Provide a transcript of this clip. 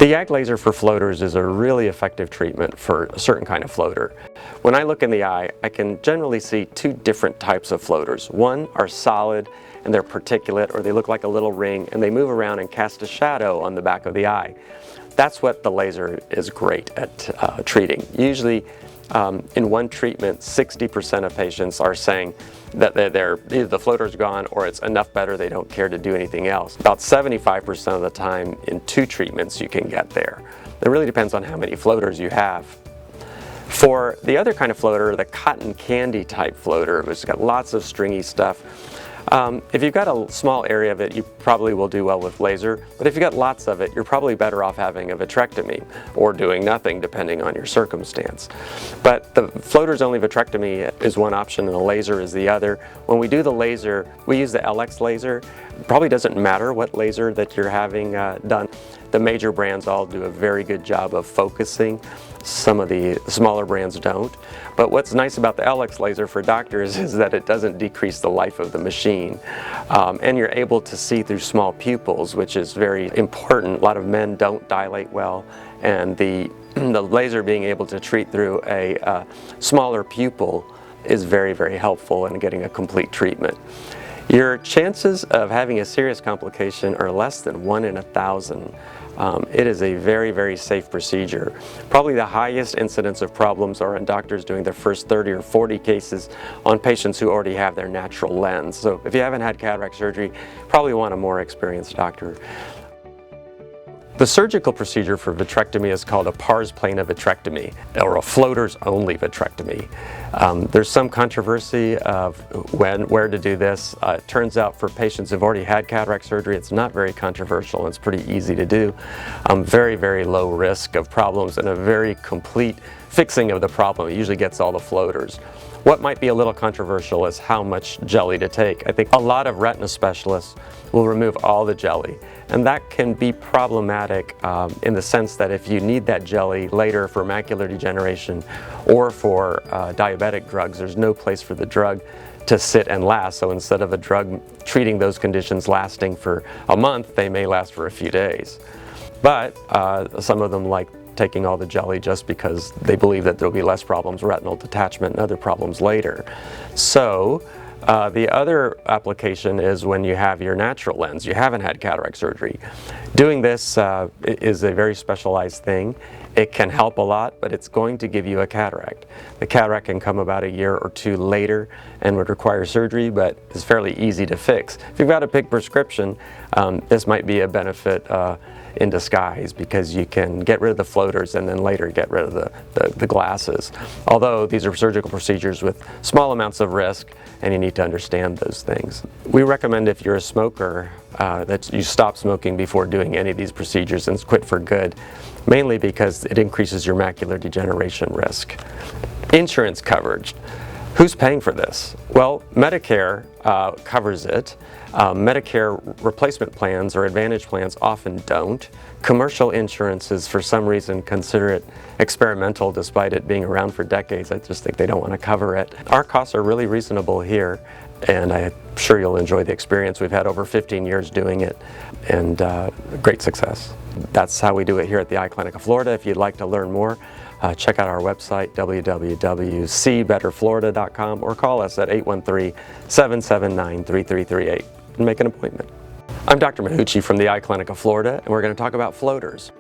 The YAG laser for floaters is a really effective treatment for a certain kind of floater. When I look in the eye, I can generally see two different types of floaters. One are solid and they're particulate, or they look like a little ring and they move around and cast a shadow on the back of the eye. That's what the laser is great at treating. Usually in one treatment, 60% of patients are saying that either the floater's gone or it's enough better they don't care to do anything else. About 75% of the time in 2 treatments you can get there. It really depends on how many floaters you have. For the other kind of floater, the cotton candy type floater, which has got lots of stringy stuff, if you've got a small area of it, you probably will do well with laser, but if you've got lots of it, you're probably better off having a vitrectomy or doing nothing depending on your circumstance. But the floaters only vitrectomy is one option and the laser is the other. When we do the laser, we use the LX laser. It probably doesn't matter what laser that you're having done. The major brands all do a very good job of focusing. Some of the smaller brands don't. But what's nice about the LX laser for doctors is that it doesn't decrease the life of the machine. And you're able to see through small pupils, which is very important. A lot of men don't dilate well, and the laser being able to treat through a smaller pupil is very, very helpful in getting a complete treatment. Your chances of having a serious complication are less than 1 in 1,000. It is a very, very safe procedure. Probably the highest incidence of problems are in doctors doing their first 30 or 40 cases on patients who already have their natural lens. So if you haven't had cataract surgery, probably want a more experienced doctor. The surgical procedure for vitrectomy is called a pars plana vitrectomy, or a floaters only vitrectomy. There's some controversy of where to do this. It turns out for patients who've already had cataract surgery, it's not very controversial. It's pretty easy to do. Very, very low risk of problems and a very complete fixing of the problem. It usually gets all the floaters. What might be a little controversial is how much jelly to take. I think a lot of retina specialists will remove all the jelly, and that can be problematic in the sense that if you need that jelly later for macular degeneration or for diabetic drugs, there's no place for the drug to sit and last. So instead of a drug treating those conditions lasting for a month, they may last for a few days. But some of them like taking all the jelly just because they believe that there'll be less problems, retinal detachment and other problems later. So the other application is when you have your natural lens. You haven't had cataract surgery. Doing this is a very specialized thing. It can help a lot, but it's going to give you a cataract. The cataract can come about 1 or 2 years later and would require surgery, but is fairly easy to fix. If you've got a big prescription, this might be a benefit in disguise, because you can get rid of the floaters and then later get rid of the glasses. Although these are surgical procedures with small amounts of risk, and you need to understand those things. We recommend if you're a smoker that you stop smoking before doing any of these procedures and quit for good, mainly because it increases your macular degeneration risk. Insurance coverage. Who's paying for this? Well, Medicare covers it. Medicare replacement plans or Advantage plans often don't. Commercial insurances, for some reason, consider it experimental despite it being around for decades. I just think they don't want to cover it. Our costs are really reasonable here, and I'm sure you'll enjoy the experience. We've had over 15 years doing it, and great success. That's how we do it here at the Eye Clinic of Florida. If you'd like to learn more, check out our website, www.cbetterflorida.com, or call us at 813-779-3338 and make an appointment. I'm Dr. Mahootchi from the Eye Clinic of Florida, and we're going to talk about floaters.